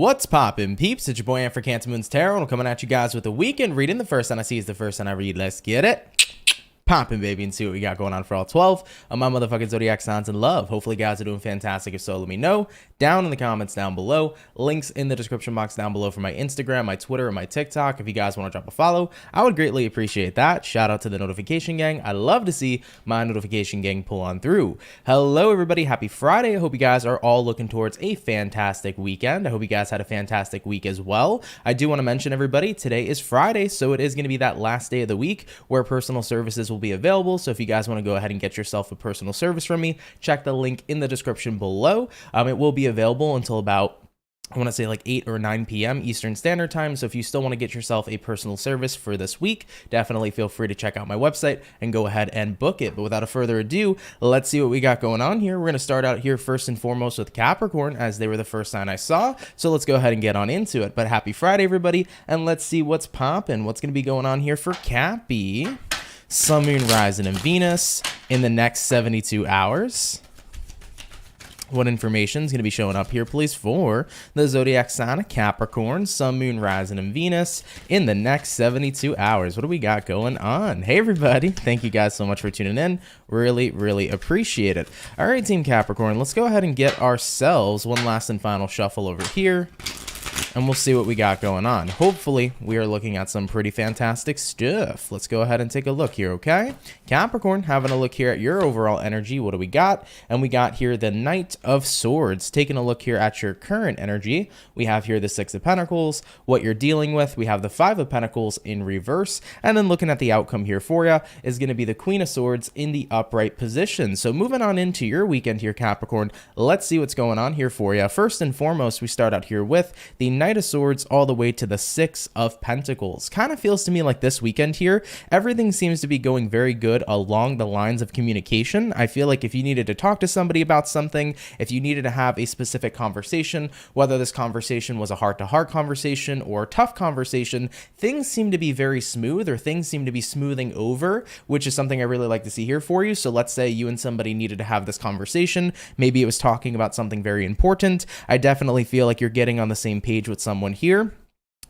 What's poppin', peeps? It's your boy for CancerMoonsTarot. I'm coming at you guys with a weekend reading. The first sign I see is the first sign I read. Let's get it poppin', baby, and see what we got going on for all 12 of my motherfucking zodiac signs in love. Hopefully guys are doing fantastic. If so, let me know down in the comments down below. Links in the description box down below for my Instagram, my Twitter, and my TikTok. If you guys want to drop a follow, I would greatly appreciate that. Shout out to the notification gang. I love to see my notification gang pull on through. Hello everybody, happy Friday. I hope you guys are all looking towards a fantastic weekend. I hope you guys had a fantastic week as well. I do want to mention, everybody, today is Friday, so it is going to be that last day of the week where personal services will be available. So if you guys want to go ahead and get yourself a personal service from me, check the link in the description below. It will be available until about, I want to say, like 8 or 9 p.m. Eastern Standard Time. So if you still want to get yourself a personal service for this week, definitely feel free to check out my website and go ahead and book it. But without a further ado, let's see what we got going on here. We're going to start out here first and foremost with Capricorn, as they were the first sign I saw. So let's go ahead and get on into it. But happy Friday, everybody. And let's see what's popping. What's going to be going on here for Cappy? Sun, Moon, Rising, and Venus in the next 72 hours. What information is going to be showing up here, please, for the zodiac sign of Capricorn, Sun, Moon, Rising, and Venus in the next 72 hours? What do we got going on? Hey, everybody. Thank you guys so much for tuning in. Really, really appreciate it. All right, Team Capricorn, let's go ahead and get ourselves one last and final shuffle over here, and we'll see what we got going on. Hopefully, we are looking at some pretty fantastic stuff. Let's go ahead and take a look here, okay? Capricorn, having a look here at your overall energy. What do we got? And we got here the Knight of Swords. Taking a look here at your current energy, we have here the Six of Pentacles, what you're dealing with. We have the Five of Pentacles in reverse. And then looking at the outcome here for you is going to be the Queen of Swords in the upright position. So moving on into your weekend here, Capricorn, let's see what's going on here for you. First and foremost, we start out here with the Knight of Swords all the way to the Six of Pentacles. Kind of feels to me like this weekend here, everything seems to be going very good along the lines of communication. I feel like if you needed to talk to somebody about something, if you needed to have a specific conversation, whether this conversation was a heart-to-heart conversation or a tough conversation, things seem to be very smooth, or things seem to be smoothing over, which is something I really like to see here for you. So let's say you and somebody needed to have this conversation. Maybe it was talking about something very important. I definitely feel like you're getting on the same page with someone here.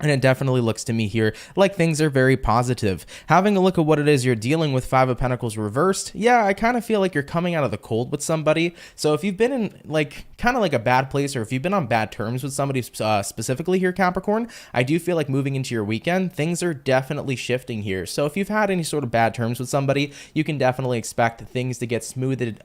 And it definitely looks to me here like things are very positive. Having a look at what it is you're dealing with, Five of Pentacles reversed. Yeah, I kind of feel like you're coming out of the cold with somebody. So if you've been in like kind of like a bad place, or if you've been on bad terms with somebody specifically here, Capricorn, I do feel like moving into your weekend, things are definitely shifting here. So if you've had any sort of bad terms with somebody, you can definitely expect things to get smoothed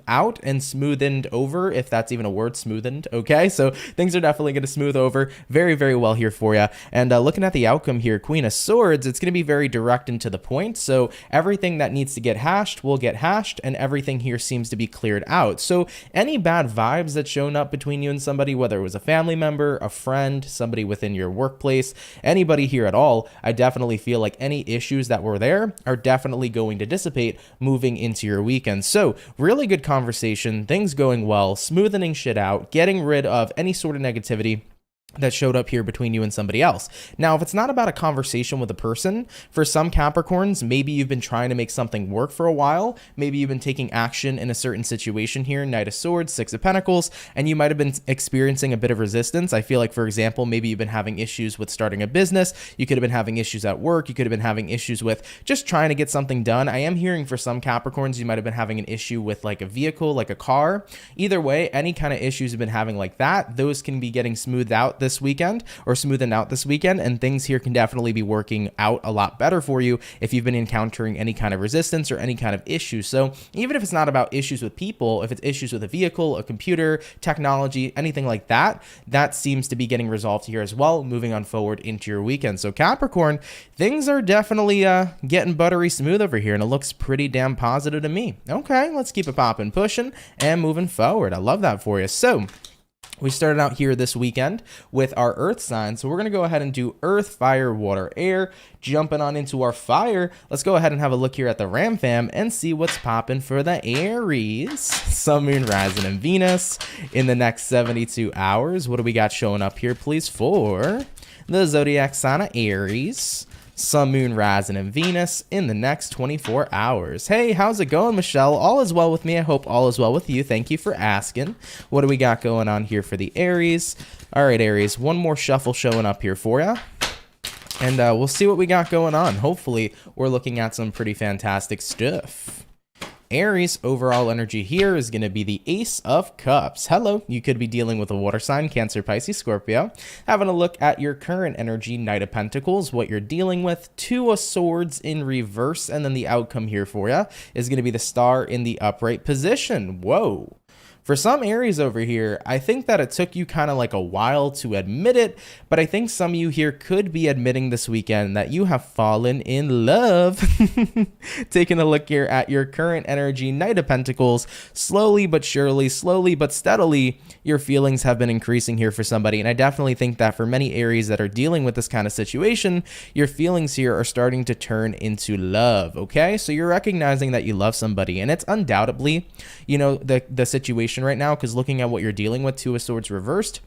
out and smoothened over, if that's even a word, smoothened. Okay, so things are definitely going to smooth over very, very well here for you. And looking at the outcome here, Queen of Swords, it's going to be very direct and to the point. So everything that needs to get hashed will get hashed, and everything here seems to be cleared out. So any bad vibes that's shown up between you and somebody, whether it was a family member, a friend, somebody within your workplace, anybody here at all, I definitely feel like any issues that were there are definitely going to dissipate moving into your weekend. So really good conversation, things going well, smoothing shit out, getting rid of any sort of negativity that showed up here between you and somebody else. Now, if it's not about a conversation with a person, for some Capricorns, maybe you've been trying to make something work for a while. Maybe you've been taking action in a certain situation here, Knight of Swords, Six of Pentacles, and you might have been experiencing a bit of resistance. I feel like, for example, maybe you've been having issues with starting a business. You could have been having issues at work. You could have been having issues with just trying to get something done. I am hearing for some Capricorns, you might have been having an issue with like a vehicle, like a car. Either way, any kind of issues you've been having like that, those can be getting smoothed out this weekend, or smoothing out this weekend, and things here can definitely be working out a lot better for you if you've been encountering any kind of resistance or any kind of issues. So even if it's not about issues with people, if it's issues with a vehicle, a computer, technology, anything like that, that seems to be getting resolved here as well, moving on forward into your weekend. So Capricorn, things are definitely getting buttery smooth over here, and it looks pretty damn positive to me. Okay, let's keep it popping, pushing, and moving forward. I love that for you. So we started out here this weekend with our earth sign. So we're going to go ahead and do earth, fire, water, air. Jumping on into our fire, let's go ahead and have a look here at the Ram Fam and see what's popping for the Aries. Sun, Moon, Rising, and Venus in the next 72 hours. What do we got showing up here, please, for the zodiac sign of Aries? Sun, Moon, rising, and Venus in the next 24 hours. Hey, how's it going, Michelle? All is well with me. I hope all is well with you. Thank you for asking. What do we got going on here for the Aries? All right, Aries, one more shuffle showing up here for you. And we'll see what we got going on. Hopefully, we're looking at some pretty fantastic stuff. Aries, overall energy here is going to be the Ace of Cups. Hello, you could be dealing with a water sign, Cancer, Pisces, Scorpio. Having a look at your current energy, Knight of Pentacles, what you're dealing with, Two of Swords in reverse, and then the outcome here for you is going to be the Star in the upright position. Whoa. For some Aries over here, I think that it took you kind of like a while to admit it, but I think some of you here could be admitting this weekend that you have fallen in love. Taking a look here at your current energy, Knight of Pentacles, slowly but surely, slowly but steadily, your feelings have been increasing here for somebody, and I definitely think that for many Aries that are dealing with this kind of situation, your feelings here are starting to turn into love, okay? So you're recognizing that you love somebody, and it's undoubtedly, you know, the situation right now, because looking at what you're dealing with, Two of Swords reversed,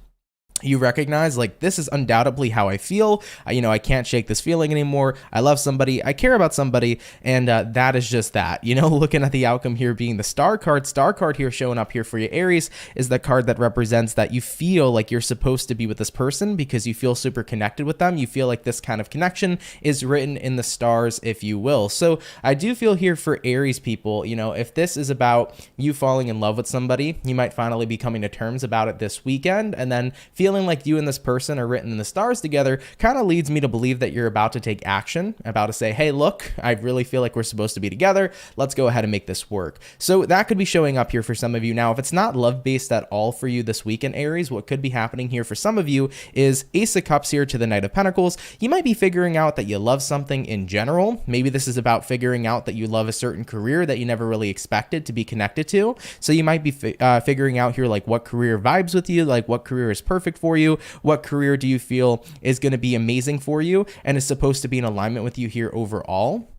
you recognize, like, this is undoubtedly how I feel. You know, I can't shake this feeling anymore. I love somebody. I care about somebody. And that is just that. You know, looking at the outcome here being the Star card here showing up here for you, Aries, is the card that represents that you feel like you're supposed to be with this person because you feel super connected with them. You feel like this kind of connection is written in the stars, if you will. So I do feel here for Aries people, you know, if this is about you falling in love with somebody, you might finally be coming to terms about it this weekend, and then feeling like you and this person are written in the stars together kind of leads me to believe that you're about to take action, about to say, hey, look, I really feel like we're supposed to be together. Let's go ahead and make this work. So that could be showing up here for some of you. Now, if it's not love-based at all for you this weekend, Aries, what could be happening here for some of you is Ace of Cups here to the Knight of Pentacles. You might be figuring out that you love something in general. Maybe this is about figuring out that you love a certain career that you never really expected to be connected to. So you might be figuring out here, like, what career vibes with you, like what career is perfect for you, what career do you feel is going to be amazing for you and is supposed to be in alignment with you here overall.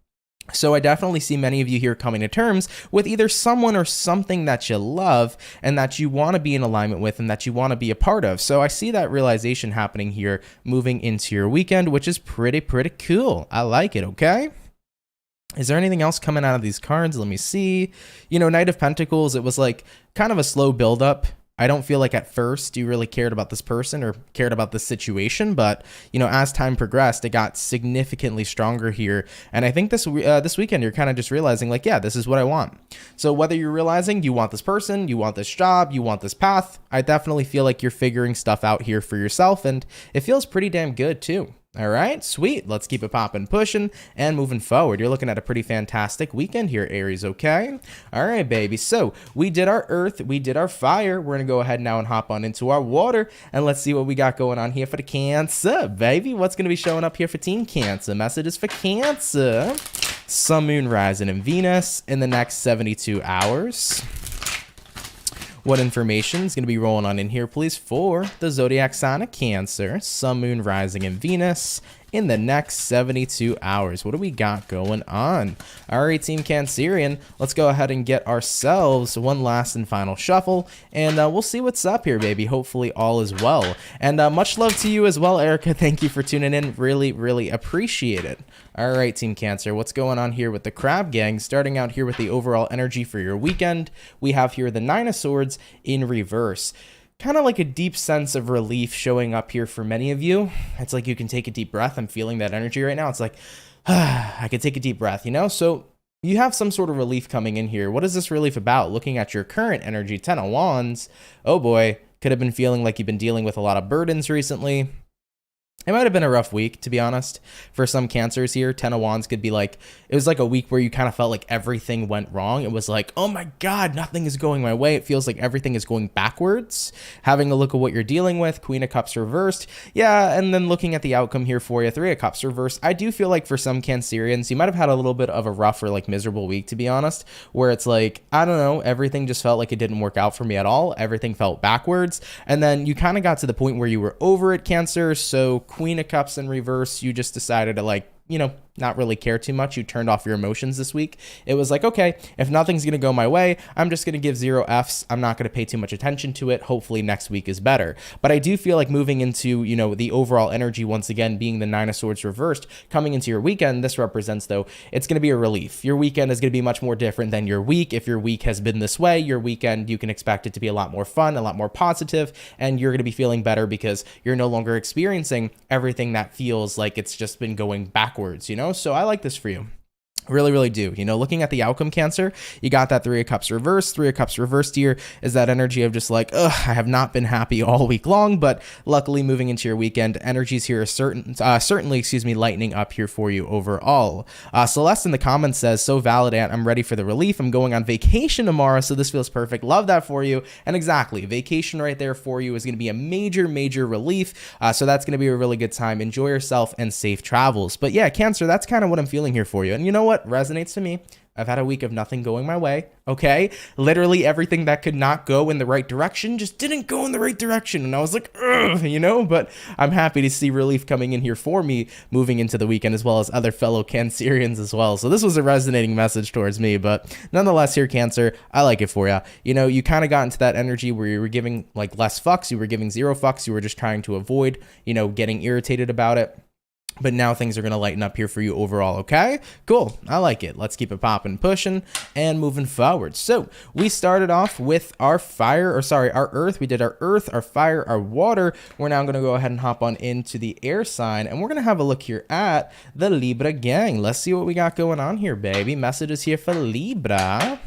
So I definitely see many of you here coming to terms with either someone or something that you love and that you want to be in alignment with and that you want to be a part of. So I see that realization happening here moving into your weekend, which is pretty cool. I like it, okay? Is there anything else coming out of these cards? Let me see. You know, Knight of Pentacles, it was like kind of a slow buildup. I don't feel like at first you really cared about this person or cared about this situation, but, you know, as time progressed, it got significantly stronger here. And I think this weekend, you're kind of just realizing, like, yeah, this is what I want. So whether you're realizing you want this person, you want this job, you want this path, I definitely feel like you're figuring stuff out here for yourself, and it feels pretty damn good too. All right, sweet. Let's keep it popping, pushing, and moving forward. You're looking at a pretty fantastic weekend here, Aries, okay? All right, baby. So we did our earth, we did our fire. We're going to go ahead now and hop on into our water, and let's see what we got going on here for the Cancer, baby. What's going to be showing up here for Team Cancer? Messages for Cancer. Sun, Moon, rising, and Venus in the next 72 hours. What information is going to be rolling on in here, please, for the zodiac sign of Cancer, Sun, Moon, rising, and Venus in the next 72 hours. What do we got going on? All right, Team Cancerian, let's go ahead and get ourselves one last and final shuffle, and we'll see what's up here, baby. Hopefully all is well. And much love to you as well, Erica. Thank you for tuning in. Really appreciate it. All right, Team Cancer, what's going on here with the Crab Gang? Starting out here with the overall energy for your weekend, we have here the Nine of Swords in reverse. Kind of like a deep sense of relief showing up here for many of you. It's like you can take a deep breath. I'm feeling that energy right now. It's like, I can take a deep breath, you know? So you have some sort of relief coming in here. What is this relief about? Looking at your current energy, 10 of Wands. Oh boy, could have been feeling like you've been dealing with a lot of burdens recently. It might have been a rough week, to be honest. For some Cancers here, 10 of Wands could be like, it was like a week where you kind of felt like everything went wrong. It was like, oh my God, nothing is going my way. It feels like everything is going backwards. Having a look at what you're dealing with, Queen of Cups reversed. Yeah, and then looking at the outcome here for you, Three of Cups reversed. I do feel like for some Cancerians, you might have had a little bit of a rough or like miserable week, to be honest, where it's like, I don't know, everything just felt like it didn't work out for me at all. Everything felt backwards. And then you kind of got to the point where you were over it, Cancer. So Queen of Cups in reverse, you just decided to, like, you know, not really care too much. You turned off your emotions this week. It was like, okay, if nothing's going to go my way, I'm just going to give 0 Fs. I'm not going to pay too much attention to it. Hopefully next week is better. But I do feel like moving into, the overall energy, once again, being the 9 of Swords reversed, coming into your weekend, this represents, though, it's going to be a relief. Your weekend is going to be much more different than your week. If your week has been this way, your weekend, you can expect it to be a lot more fun, a lot more positive, and you're going to be feeling better because you're no longer experiencing everything that feels like it's just been going backwards, So I like this for you. Really, really do. Looking at the outcome, Cancer, you got that 3 of Cups reversed. 3 of Cups reversed here is that energy of just like, I have not been happy all week long, but luckily moving into your weekend, energies here are certainly, lightening up here for you overall. Celeste in the comments says, so valid, Aunt. I'm ready for the relief. I'm going on vacation tomorrow, so this feels perfect. Love that for you. And exactly, vacation right there for you is going to be a major, major relief. So that's going to be a really good time. Enjoy yourself and safe travels. But yeah, Cancer, that's kind of what I'm feeling here for you. And you know what resonates to me? I've had a week of nothing going my way, okay? Literally everything that could not go in the right direction just didn't go in the right direction. And I was like, ugh, but I'm happy to see relief coming in here for me moving into the weekend, as well as other fellow Cancerians as well. So this was a resonating message towards me, but nonetheless here, Cancer, I like it for you. You kind of got into that energy where you were giving like less fucks, you were giving 0 fucks, you were just trying to avoid, getting irritated about it. But now things are going to lighten up here for you overall, okay? Cool. I like it. Let's keep it popping, pushing, and moving forward. So we started off with our our earth. We did our earth, our fire, our water. We're now going to go ahead and hop on into the air sign, and we're going to have a look here at the Libra gang. Let's see what we got going on here, baby. Messages here for Libra.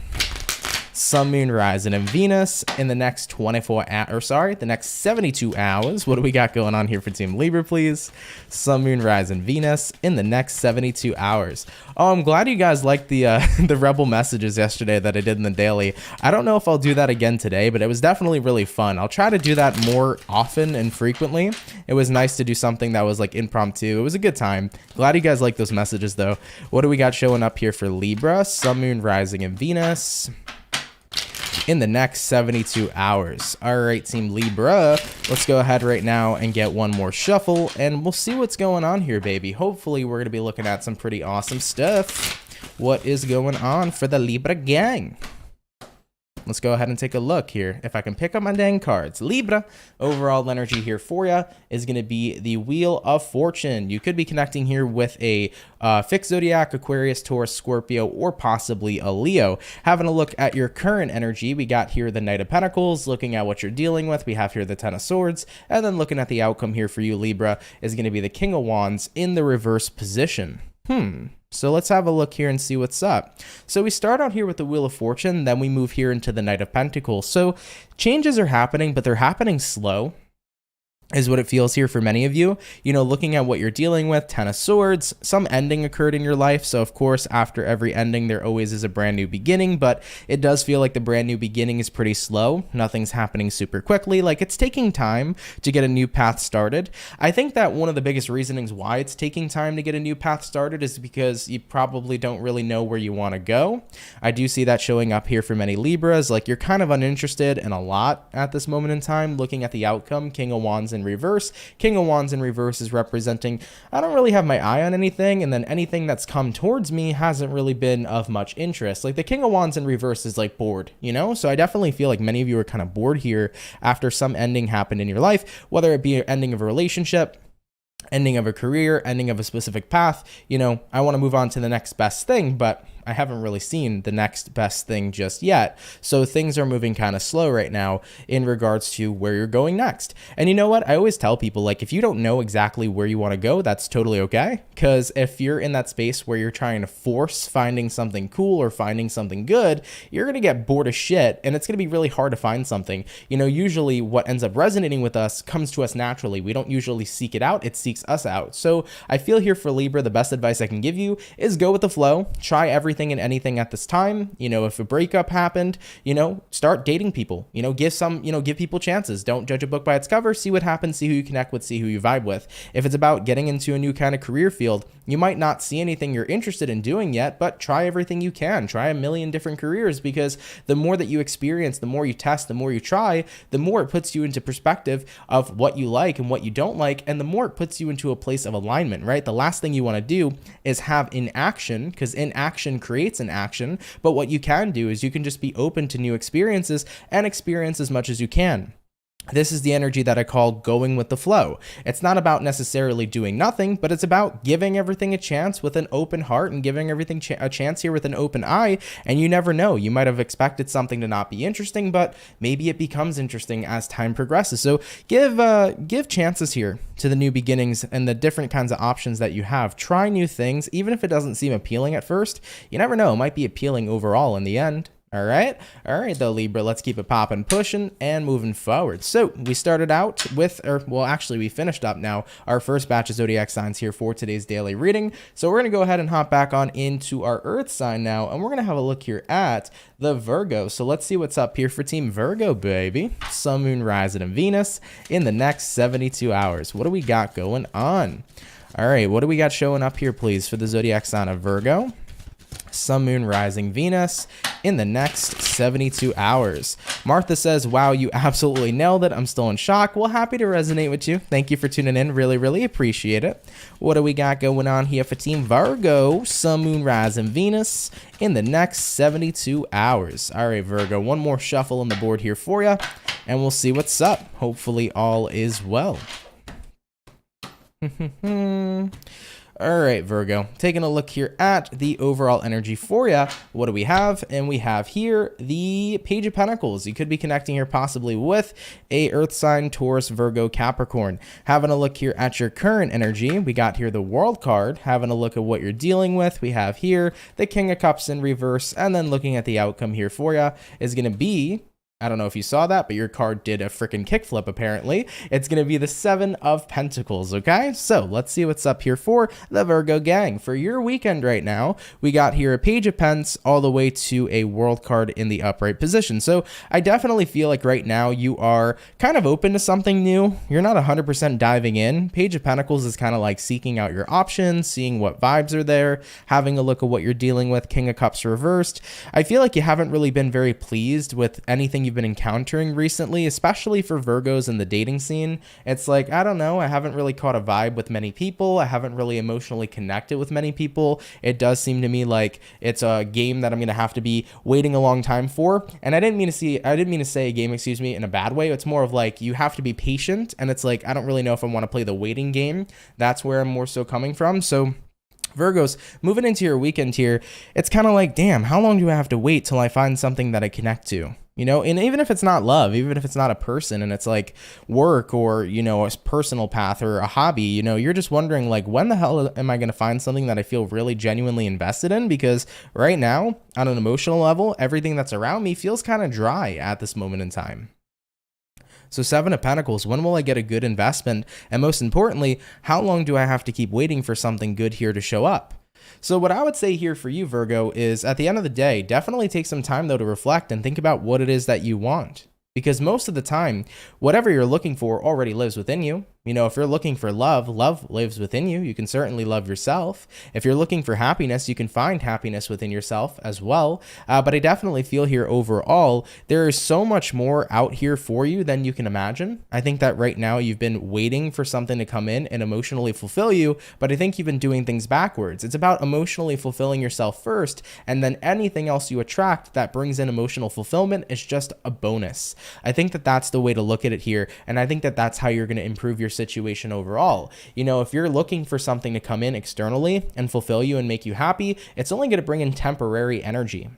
Sun, Moon, Rising, and Venus in the next the next 72 hours. What do we got going on here for Team Libra, please? Sun, Moon, Rising, Venus in the next 72 hours. Oh, I'm glad you guys liked the the rebel messages yesterday that I did in the daily. I don't know if I'll do that again today, but it was definitely really fun. I'll try to do that more often and frequently. It was nice to do something that was like impromptu. It was a good time. Glad you guys liked those messages, though. What do we got showing up here for Libra? Sun, Moon, Rising, and Venus in the next 72 hours. All right, Team Libra, let's go ahead right now and get one more shuffle, and we'll see what's going on here, baby. Hopefully, we're going to be looking at some pretty awesome stuff. What is going on for the Libra gang? Let's go ahead and take a look here. If I can pick up my dang cards. Libra, overall energy here for you is going to be the Wheel of Fortune. You could be connecting here with a fixed zodiac, Aquarius, Taurus, Scorpio, or possibly a Leo. Having a look at your current energy, we got here the Knight of Pentacles. Looking at what you're dealing with, we have here the Ten of Swords. And then looking at the outcome here for you, Libra, is going to be the King of Wands in the reverse position. So let's have a look here and see what's up. So we start out here with the Wheel of Fortune, then we move here into the Knight of Pentacles. So changes are happening, but they're happening slow, is what it feels here for many of you. Looking at what you're dealing with, Ten of Swords, some ending occurred in your life. So of course, after every ending, there always is a brand new beginning, but it does feel like the brand new beginning is pretty slow. Nothing's happening super quickly. Like it's taking time to get a new path started. I think that one of the biggest reasonings why it's taking time to get a new path started is because you probably don't really know where you want to go. I do see that showing up here for many Libras. Like you're kind of uninterested in a lot at this moment in time. Looking at the outcome, King of Wands in reverse. King of Wands in reverse is representing, I don't really have my eye on anything, and then anything that's come towards me hasn't really been of much interest. Like the King of Wands in reverse is like bored, So I definitely feel like many of you are kind of bored here after some ending happened in your life, whether it be an ending of a relationship, ending of a career, ending of a specific path. I want to move on to the next best thing, but I haven't really seen the next best thing just yet. So things are moving kind of slow right now in regards to where you're going next. And you know what? I always tell people, like, if you don't know exactly where you want to go, that's totally okay. Because if you're in that space where you're trying to force finding something cool or finding something good, you're going to get bored as shit, and it's going to be really hard to find something. Usually what ends up resonating with us comes to us naturally. We don't usually seek it out. It seeks us out. So I feel here for Libra, the best advice I can give you is go with the flow. Try everything everything and anything at this time. You know, if a breakup happened, you know, start dating people, you know, give people chances. Don't judge a book by its cover. See what happens, see who you connect with, see who you vibe with. If it's about getting into a new kind of career field, you might not see anything you're interested in doing yet, but try everything you can. Try a million different careers, because the more that you experience, the more you test, the more you try, the more it puts you into perspective of what you like and what you don't like, and the more it puts you into a place of alignment, right? The last thing you want to do is have inaction, because inaction creates an action. But what you can do is you can just be open to new experiences and experience as much as you can. This is the energy that I call going with the flow. It's not about necessarily doing nothing, but it's about giving everything a chance with an open heart and giving everything a chance here with an open eye. And you never know. You might have expected something to not be interesting, but maybe it becomes interesting as time progresses. So give chances here to the new beginnings and the different kinds of options that you have. Try new things, even if it doesn't seem appealing at first. You never know. It might be appealing overall in the end. All right though, Libra, let's keep it popping, pushing, and moving forward. So we started out with, we finished up now our first batch of zodiac signs here for today's daily reading. So we're going to go ahead and hop back on into our earth sign now, and we're going to have a look here at the Virgo. So let's see what's up here for Team Virgo, baby. Sun, Moon, Rising, and Venus in the next 72 hours. What do we got going on? All right, what do we got showing up here, please, for the zodiac sign of Virgo? Sun, Moon, Rising, Venus in the next 72 hours. Martha says, wow, you absolutely nailed it. I'm still in shock. Well, happy to resonate with you. Thank you for tuning in. Really, really appreciate it. What do we got going on here for Team Virgo? Sun, Moon, Rising, Venus in the next 72 hours. All right, Virgo, one more shuffle on the board here for you, and we'll see what's up. Hopefully all is well. All right, Virgo, taking a look here at the overall energy for you. What do we have? And we have here the Page of Pentacles. You could be connecting here possibly with a earth sign, Taurus, Virgo, Capricorn. Having a look here at your current energy, we got here the World card. Having a look at what you're dealing with, we have here the King of Cups in reverse. And then looking at the outcome here for you is going to be, I don't know if you saw that, but your card did a freaking kickflip, apparently. It's going to be the Seven of Pentacles, okay? So let's see what's up here for the Virgo gang. For your weekend right now, we got here a Page of Pents all the way to a World card in the upright position. So I definitely feel like right now you are kind of open to something new. You're not 100% diving in. Page of Pentacles is kind of like seeking out your options, seeing what vibes are there, having a look at what you're dealing with. King of Cups reversed. I feel like you haven't really been very pleased with anything you've been encountering recently, especially for Virgos in the dating scene. It's like, I don't know, I haven't really caught a vibe with many people. I haven't really emotionally connected with many people. It does seem to me like it's a game that I'm going to have to be waiting a long time for. And I didn't mean to say a game, in a bad way. It's more of like, you have to be patient. And it's like, I don't really know if I want to play the waiting game. That's where I'm more so coming from. So Virgos, moving into your weekend here, it's kind of like, damn, how long do I have to wait till I find something that I connect to? You know, and even if it's not love, even if it's not a person and it's like work or, you know, a personal path or a hobby, you know, you're just wondering like, when the hell am I going to find something that I feel really genuinely invested in? Because right now, on an emotional level, everything that's around me feels kind of dry at this moment in time. So Seven of Pentacles, when will I get a good investment? And most importantly, how long do I have to keep waiting for something good here to show up? So what I would say here for you, Virgo, is at the end of the day, definitely take some time though to reflect and think about what it is that you want. Because most of the time, whatever you're looking for already lives within you. You know, if you're looking for love, love lives within you. You can certainly love yourself. If you're looking for happiness, you can find happiness within yourself as well. But I definitely feel here overall, there is so much more out here for you than you can imagine. I think that right now you've been waiting for something to come in and emotionally fulfill you, but I think you've been doing things backwards. It's about emotionally fulfilling yourself first, and then anything else you attract that brings in emotional fulfillment is just a bonus. I think that that's the way to look at it here, and I think that that's how you're going to improve your situation overall. You know, if you're looking for something to come in externally and fulfill you and make you happy, it's only going to bring in temporary energy.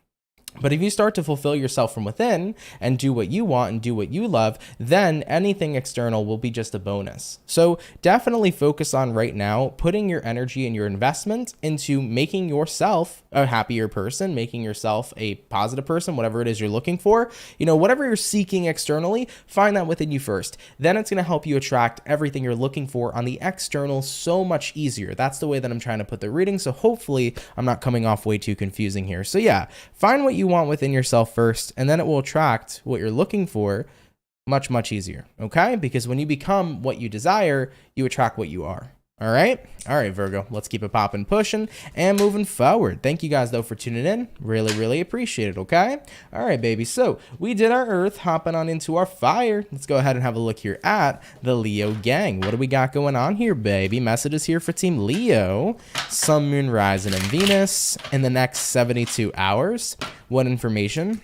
But if you start to fulfill yourself from within and do what you want and do what you love, then anything external will be just a bonus. So definitely focus on right now putting your energy and your investment into making yourself a happier person, making yourself a positive person, whatever it is you're looking for. You know, whatever you're seeking externally, find that within you first. Then it's going to help you attract everything you're looking for on the external so much easier. That's the way that I'm trying to put the reading. So hopefully I'm not coming off way too confusing here. So yeah, find what you want within yourself first, and then it will attract what you're looking for much easier. Okay, because when you become what you desire, you attract what you are. All right, Virgo, let's keep it popping, pushing, and moving forward. Thank you guys though for tuning in. Really appreciate it. Okay, all right, baby. So we did our earth, hopping on into our fire. Let's go ahead and have a look here at the Leo gang. What do we got going on here, baby? Messages here for Team Leo. Sun, Moon, Rising, and Venus in the next 72 hours. What information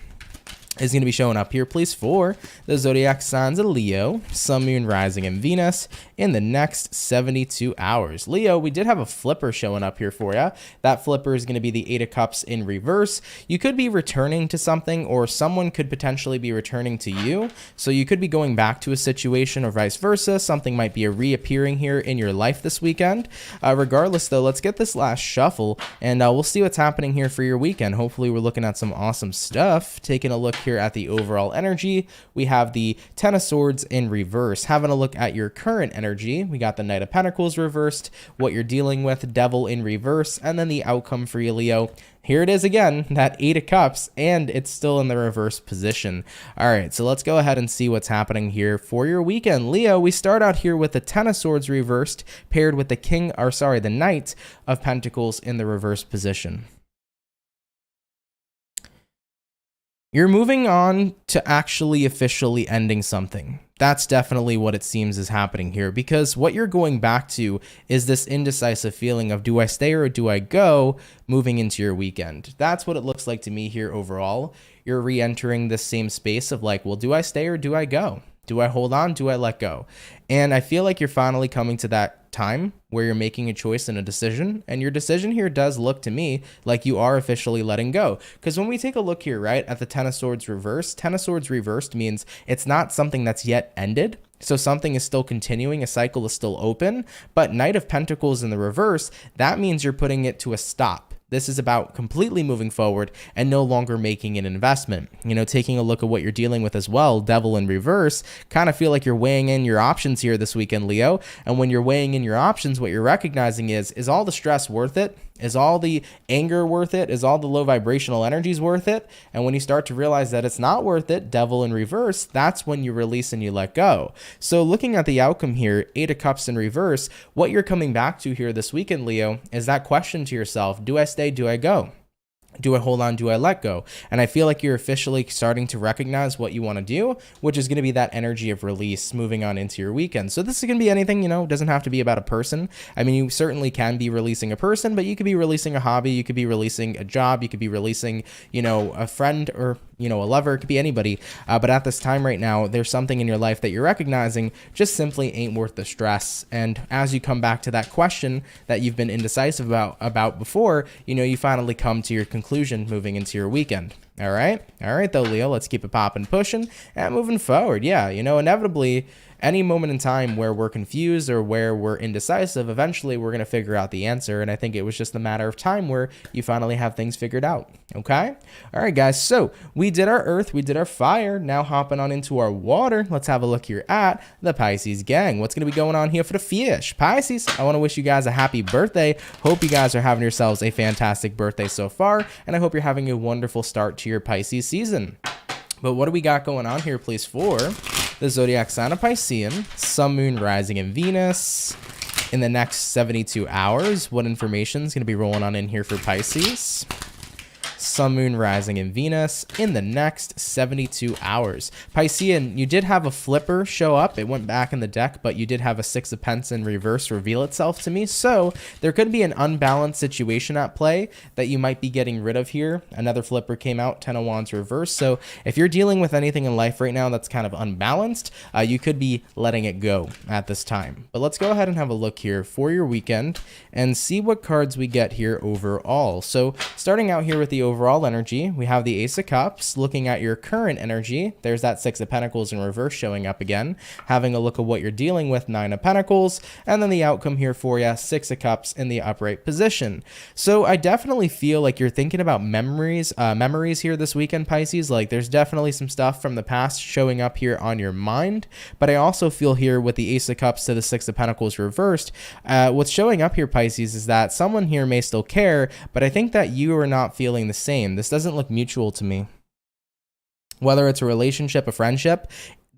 is going to be showing up here, please, for the zodiac signs of Leo, Sun, Moon, Rising, and Venus in the next 72 hours. Leo, we did have a flipper showing up here for you. That flipper is going to be the Eight of Cups in reverse. You could be returning to something, or someone could potentially be returning to you. So you could be going back to a situation or vice versa. Something might be reappearing here in your life this weekend. Regardless, though, let's get this last shuffle, and we'll see what's happening here for your weekend. Hopefully, we're looking at some awesome stuff. Taking a look here at the overall energy, we have the Ten of Swords in reverse. Having a look at your current energy, we got the Knight of Pentacles reversed, what you're dealing with, Devil in reverse, and then the outcome for you, Leo. Here it is again, that Eight of Cups, and it's still in the reverse position. All right, so let's go ahead and see what's happening here for your weekend. Leo, we start out here with the Ten of Swords reversed, paired with the Knight of Pentacles in the reverse position. You're moving on to actually officially ending something. That's definitely what it seems is happening here, because what you're going back to is this indecisive feeling of, do I stay or do I go, moving into your weekend. That's what it looks like to me here overall. You're re-entering this same space of like, well, do I stay or do I go? Do I hold on? Do I let go? And I feel like you're finally coming to that time where you're making a choice and a decision. And your decision here does look to me like you are officially letting go. Because when we take a look here, right, at the Ten of Swords reversed, Ten of Swords reversed means it's not something that's yet ended. So something is still continuing, a cycle is still open. But Knight of Pentacles in the reverse, that means you're putting it to a stop. This is about completely moving forward and no longer making an investment. You know, taking a look at what you're dealing with as well, Devil in reverse, kind of feel like you're weighing in your options here this weekend, Leo. And when you're weighing in your options, what you're recognizing is all the stress worth it? Is all the anger worth it? Is all the low vibrational energies worth it? And when you start to realize that it's not worth it, Devil in reverse, that's when you release and you let go. So looking at the outcome here, Eight of Cups in reverse, what you're coming back to here this weekend, Leo, is that question to yourself, do I stay, do I go? Do I hold on? Do I let go? And I feel like you're officially starting to recognize what you want to do, which is going to be that energy of release moving on into your weekend. So this is going to be anything, you know, it doesn't have to be about a person. I mean, you certainly can be releasing a person, but you could be releasing a hobby. You could be releasing a job. You could be releasing, you know, a friend or, you know, a lover. It could be anybody. But at this time right now, there's something in your life that you're recognizing just simply ain't worth the stress. And as you come back to that question that you've been indecisive about before, you know, you finally come to your conclusion moving into your weekend. All right though, Leo, let's keep it popping, pushing, and moving forward. Yeah, you know, inevitably any moment in time where we're confused or where we're indecisive, eventually we're going to figure out the answer. And I think it was just a matter of time where you finally have things figured out. Okay. All right, guys. So we did our earth, we did our fire. Now hopping on into our water. Let's have a look here at the Pisces gang. What's going to be going on here for the fish? Pisces, I want to wish you guys a happy birthday. Hope you guys are having yourselves a fantastic birthday so far. And I hope you're having a wonderful start to your Pisces season. But what do we got going on here, please, for the zodiac sign of Piscean, Sun, Moon, Rising, and Venus in the next 72 hours? What information is going to be rolling on in here for Pisces? Sun, Moon, Rising, and Venus in the next 72 hours. Piscean, you did have a flipper show up. It went back in the deck, but you did have a Six of Pence in reverse reveal itself to me. So there could be an unbalanced situation at play that you might be getting rid of here. Another flipper came out, Ten of Wands reverse. So if you're dealing with anything in life right now that's kind of unbalanced, you could be letting it go at this time. But let's go ahead and have a look here for your weekend and see what cards we get here overall. So starting out here with the overall energy, we have the Ace of Cups. Looking at your current energy, there's that Six of Pentacles in reverse showing up again. Having a look at what you're dealing with, Nine of Pentacles, and then the outcome here for you, Six of Cups in the upright position. So I definitely feel like you're thinking about memories here this weekend, Pisces. Like there's definitely some stuff from the past showing up here on your mind, but I also feel here with the Ace of Cups to the Six of Pentacles reversed, what's showing up here, Pisces, is that someone here may still care, but I think that you are not feeling the same. This doesn't look mutual to me. Whether it's a relationship, a friendship,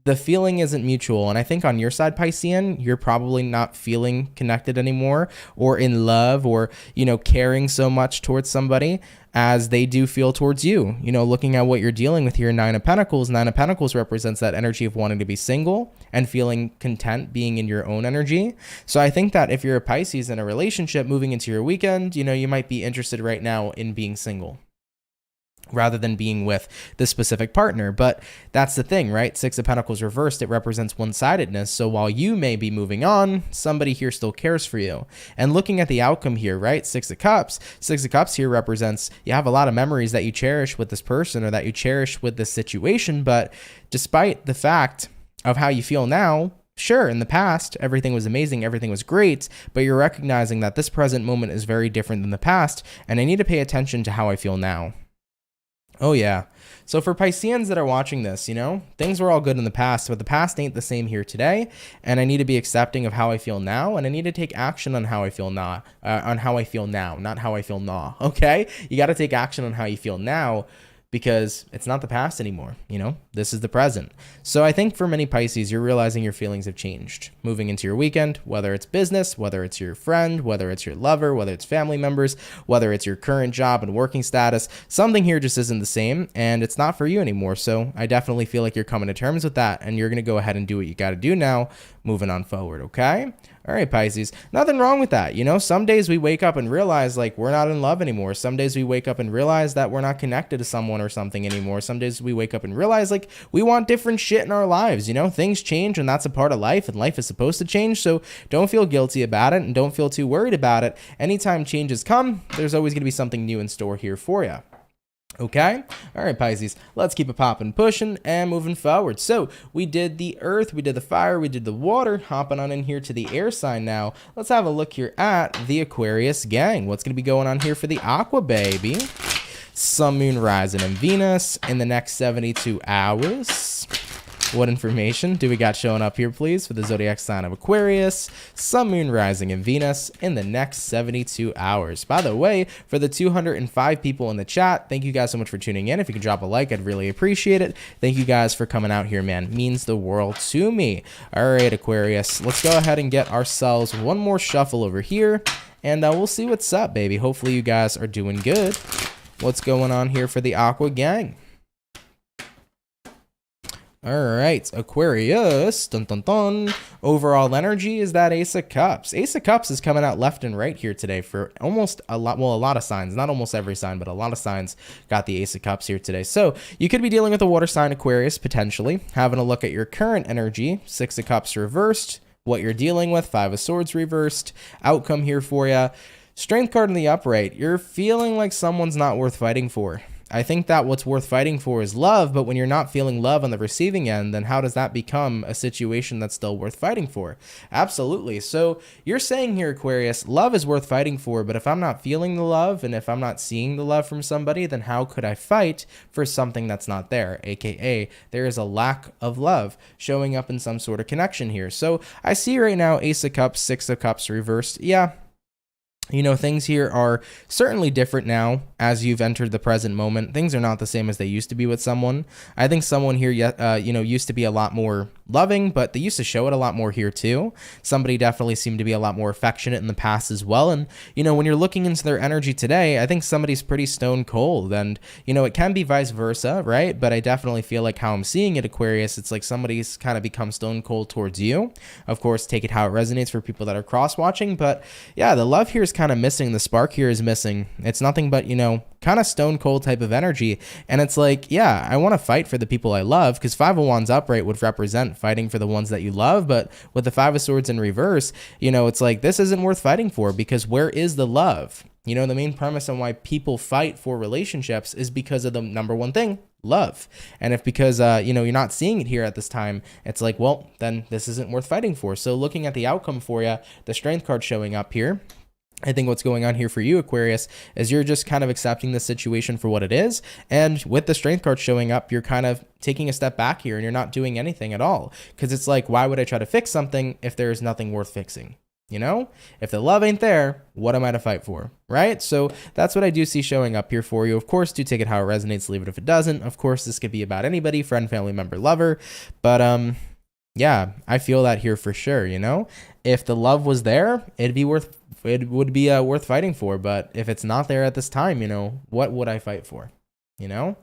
the feeling isn't mutual. And I think on your side, Piscean, you're probably not feeling connected anymore or in love or, caring so much towards somebody as they do feel towards you. Looking at what you're dealing with here, Nine of Pentacles represents that energy of wanting to be single and feeling content being in your own energy. So I think that if you're a Pisces in a relationship moving into your weekend, you might be interested right now in being single rather than being with the specific partner. But that's the thing, right? Six of Pentacles reversed, it represents one-sidedness. So while you may be moving on, somebody here still cares for you. And looking at the outcome here, right? Six of Cups here represents you have a lot of memories that you cherish with this person or that you cherish with this situation. But despite the fact of how you feel now, sure, in the past, everything was amazing, everything was great, but you're recognizing that this present moment is very different than the past, and I need to pay attention to how I feel now. Oh yeah. So for Pisceans that are watching this, things were all good in the past, but the past ain't the same here today. And I need to be accepting of how I feel now. And I need to take action on how I feel now, not how I feel now. Okay. You got to take action on how you feel now, because it's not the past anymore. This is the present. So I think for many Pisces, you're realizing your feelings have changed moving into your weekend, whether it's business, whether it's your friend, whether it's your lover, whether it's family members, whether it's your current job and working status. Something here just isn't the same and it's not for you anymore. So I definitely feel like you're coming to terms with that and you're going to go ahead and do what you got to do now, moving on forward. Okay. All right, Pisces, nothing wrong with that. Some days we wake up and realize like we're not in love anymore. Some days we wake up and realize that we're not connected to someone or something anymore. Some days we wake up and realize like we want different shit in our lives. Things change and that's a part of life and life is supposed to change. So don't feel guilty about it and don't feel too worried about it. Anytime changes come, there's always going to be something new in store here for you. Okay. All right, Pisces, let's keep it popping, pushing and moving forward. So we did the earth, we did the fire, we did the water. Hopping on in here to the air sign now. Let's have a look here at the Aquarius gang. What's going to be going on here for the Aqua baby? Sun, Moon, Rising, and Venus in the next 72 hours. What information do we got showing up here, please, for the zodiac sign of Aquarius, Sun, Moon, Rising, and Venus in the next 72 hours? By the way, for the 205 people in the chat, thank you guys so much for tuning in. If you could drop a like, I'd really appreciate it. Thank you guys for coming out here, man. It means the world to me. All right, Aquarius, let's go ahead and get ourselves one more shuffle over here, and we'll see what's up, baby. Hopefully you guys are doing good. What's going on here for the Aqua gang? All right, Aquarius, dun dun dun. Overall energy is that Ace of Cups. Ace of Cups is coming out left and right here today for almost a lot of signs. Not almost every sign, but a lot of signs got the Ace of Cups here today. So you could be dealing with a water sign, Aquarius, potentially. Having a look at your current energy, Six of Cups reversed. What you're dealing with, Five of Swords reversed. Outcome here for you. Strength card in the upright. You're feeling like someone's not worth fighting for. I think that what's worth fighting for is love, but when you're not feeling love on the receiving end, then how does that become a situation that's still worth fighting for? Absolutely. So you're saying here, Aquarius, love is worth fighting for, but if I'm not feeling the love and if I'm not seeing the love from somebody, then how could I fight for something that's not there? AKA, there is a lack of love showing up in some sort of connection here. So I see right now Ace of Cups, Six of Cups reversed. Yeah. Things here are certainly different now as you've entered the present moment. Things are not the same as they used to be with someone. I think someone here, used to be a lot more loving, but they used to show it a lot more here too. Somebody definitely seemed to be a lot more affectionate in the past as well. And, when you're looking into their energy today, I think somebody's pretty stone cold and, it can be vice versa, right? But I definitely feel like how I'm seeing it, Aquarius, it's like somebody's kind of become stone cold towards you. Of course, take it how it resonates for people that are cross-watching. But yeah, the love here is kind of missing. The spark here is missing. It's nothing but, kind of stone cold type of energy. And it's like, yeah, I want to fight for the people I love because Five of Wands upright would represent fighting for the ones that you love. But with the Five of Swords in reverse, it's like this isn't worth fighting for because where is the love? You know, the main premise on why people fight for relationships is because of the number one thing, love. And if because, you know, you're not seeing it here at this time, it's like, well, then this isn't worth fighting for. So looking at the outcome for you, the strength card showing up here, I think what's going on here for you, Aquarius, is you're just kind of accepting the situation for what it is. And with the strength card showing up, you're kind of taking a step back here and you're not doing anything at all. Because it's like, why would I try to fix something if there's nothing worth fixing? You know, if the love ain't there, what am I to fight for? Right? So that's what I do see showing up here for you. Of course, do take it how it resonates, leave it if it doesn't. Of course, this could be about anybody, friend, family member, lover. But yeah, I feel that here for sure. You know, if the love was there, it would be worth fighting for. But if it's not there at this time, you know, what would I fight for? You know,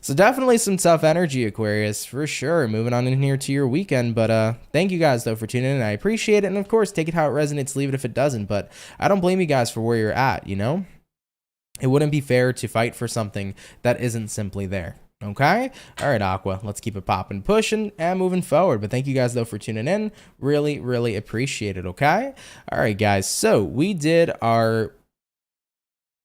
so definitely some tough energy, Aquarius, for sure. Moving on in here to your weekend, but thank you guys though for tuning in. I appreciate it, and of course, take it how it resonates, leave it if it doesn't. But I don't blame you guys for where you're at. You know, it wouldn't be fair to fight for something that isn't simply there. Okay, all right, Aqua, let's keep it popping, pushing, and moving forward. But thank you guys though for tuning in. Really, really appreciate it. Okay, all right, guys. So we did our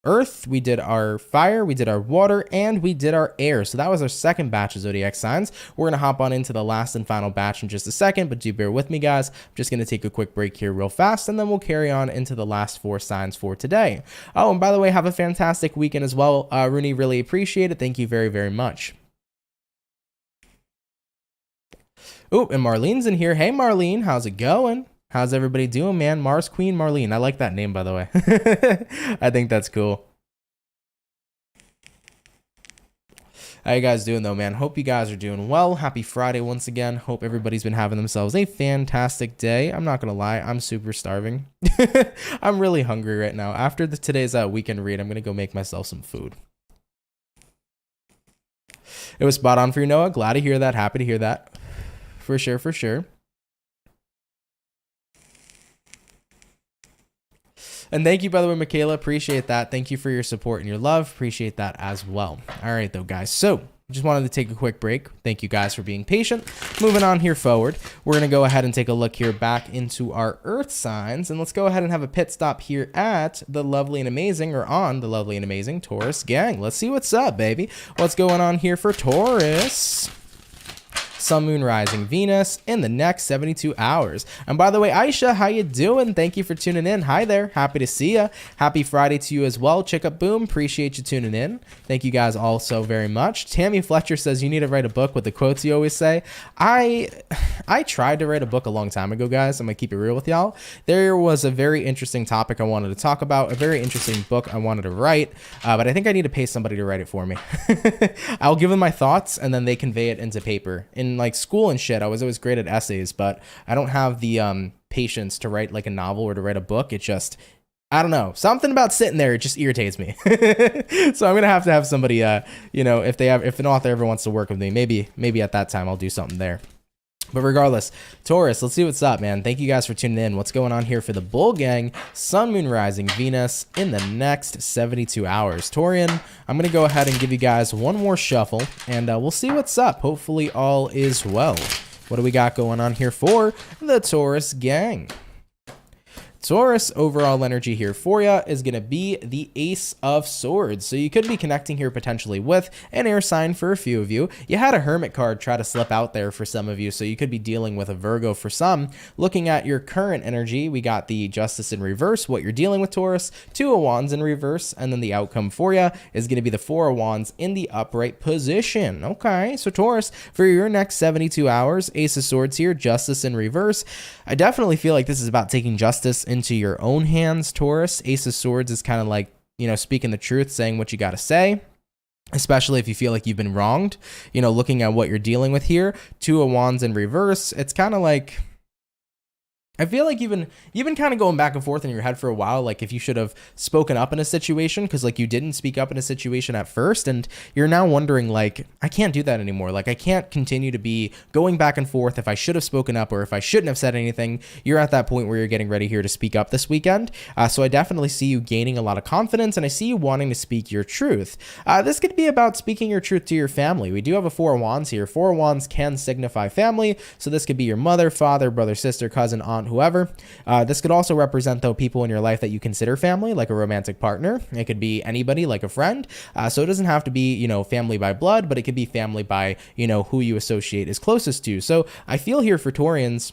Earth, we did our fire, we did our water, and we did our air. So that was our second batch of zodiac signs. We're going to hop on into the last and final batch in just a second, but do bear with me, guys. I'm just going to take a quick break here real fast, and then we'll carry on into the last 4 signs for today. Oh, and by the way, have a fantastic weekend as well. Rooney, really appreciate it. Thank you very, very much. Oh, and Marlene's in here. Hey, Marlene, how's it going? How's everybody doing, man? Mars Queen Marlene. I like that name, by the way. I think that's cool. How you guys doing, though, man? Hope you guys are doing well. Happy Friday once again. Hope everybody's been having themselves a fantastic day. I'm not going to lie. I'm super starving. I'm really hungry right now. After today's weekend read, I'm going to go make myself some food. It was spot on for you, Noah. Glad to hear that. Happy to hear that. For sure, for sure. And thank you, by the way, Michaela. Appreciate that. Thank you for your support and your love. Appreciate that as well. All right, though, guys. So just wanted to take a quick break. Thank you guys for being patient. Moving on here forward, we're going to go ahead and take a look here back into our Earth signs. And let's go ahead and have a pit stop here at the lovely and amazing, or on the lovely and amazing Taurus gang. Let's see what's up, baby. What's going on here for Taurus? Sun, Moon, Rising, Venus in the next 72 hours. And by the way, Aisha, how you doing? Thank you for tuning in. Hi there. Happy to see you. Happy Friday to you as well. Chick Up Boom. Appreciate you tuning in. Thank you guys all so very much. Tammy Fletcher says you need to write a book with the quotes you always say. I tried to write a book a long time ago, guys. I'm going to keep it real with y'all. There was a very interesting topic I wanted to talk about, a very interesting book I wanted to write, but I think I need to pay somebody to write it for me. I'll give them my thoughts and then they convey it into paper. In like school and shit, I was always great at essays, but I don't have the patience to write like a novel or to write a book. It just, I don't know, something about sitting there, it just irritates me. So I'm gonna have to have somebody, you know, if an author ever wants to work with me, maybe at that time I'll do something there. But regardless, Taurus, let's see what's up, man. Thank you guys for tuning in. What's going on here for the Bull Gang? Sun, Moon, Rising, Venus in the next 72 hours. Taurian, I'm going to go ahead and give you guys one more shuffle, and we'll see what's up. Hopefully all is well. What do we got going on here for the Taurus Gang? Taurus, overall energy here for you is going to be the Ace of Swords. So you could be connecting here potentially with an air sign for a few of you. You had a Hermit card try to slip out there for some of you, so you could be dealing with a Virgo for some. Looking at your current energy, we got the Justice in reverse, what you're dealing with, Taurus, 2 of Wands in reverse, and then the outcome for you is going to be the 4 of Wands in the upright position. Okay, so Taurus, for your next 72 hours, Ace of Swords here, Justice in reverse. I definitely feel like this is about taking justice into your own hands, Taurus. Ace of Swords is kind of like, you know, speaking the truth, saying what you got to say, especially if you feel like you've been wronged. You know, looking at what you're dealing with here, 2 of Wands in reverse, it's kind of like, I feel like you've been kind of going back and forth in your head for a while, like if you should have spoken up in a situation, because like you didn't speak up in a situation at first, and you're now wondering like, I can't do that anymore. Like I can't continue to be going back and forth if I should have spoken up or if I shouldn't have said anything. You're at that point where you're getting ready here to speak up this weekend. So I definitely see you gaining a lot of confidence, and I see you wanting to speak your truth. This could be about speaking your truth to your family. We do have a 4 of Wands here. 4 of Wands can signify family, so this could be your mother, father, brother, sister, cousin, aunt, aunt, whoever. This could also represent, though, people in your life that you consider family, like a romantic partner. It could be anybody, like a friend. So it doesn't have to be, you know, family by blood, but it could be family by, you know, who you associate is closest to. So I feel here for Taurians,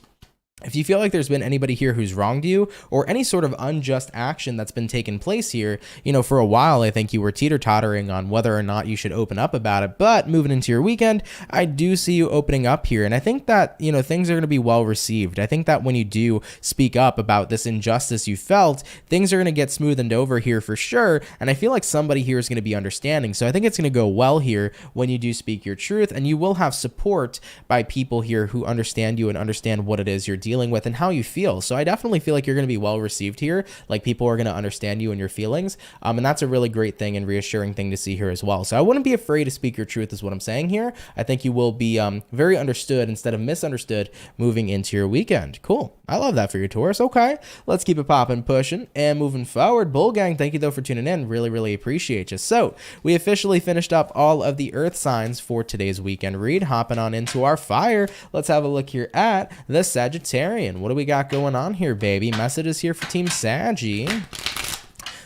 if you feel like there's been anybody here who's wronged you or any sort of unjust action that's been taking place here, you know, for a while, I think you were teeter-tottering on whether or not you should open up about it. But moving into your weekend, I do see you opening up here. And I think that, you know, things are going to be well received. I think that when you do speak up about this injustice you felt, things are going to get smoothed over here for sure. And I feel like somebody here is going to be understanding. So I think it's going to go well here when you do speak your truth, and you will have support by people here who understand you and understand what it is you're dealing with and how you feel. So I definitely feel like you're going to be well received here. Like, people are going to understand you and your feelings. And that's a really great thing and reassuring thing to see here as well. So I wouldn't be afraid to speak your truth is what I'm saying here. I think you will be very understood instead of misunderstood moving into your weekend. Cool. I love that for your Taurus. Okay, let's keep it popping, pushing, and moving forward. Bull Gang, thank you though for tuning in. Really, really appreciate you. So we officially finished up all of the earth signs for today's weekend read. Hopping on into our fire. Let's have a look here at the Sagittarian. What do we got going on here, baby? Messages here for Team Saggy.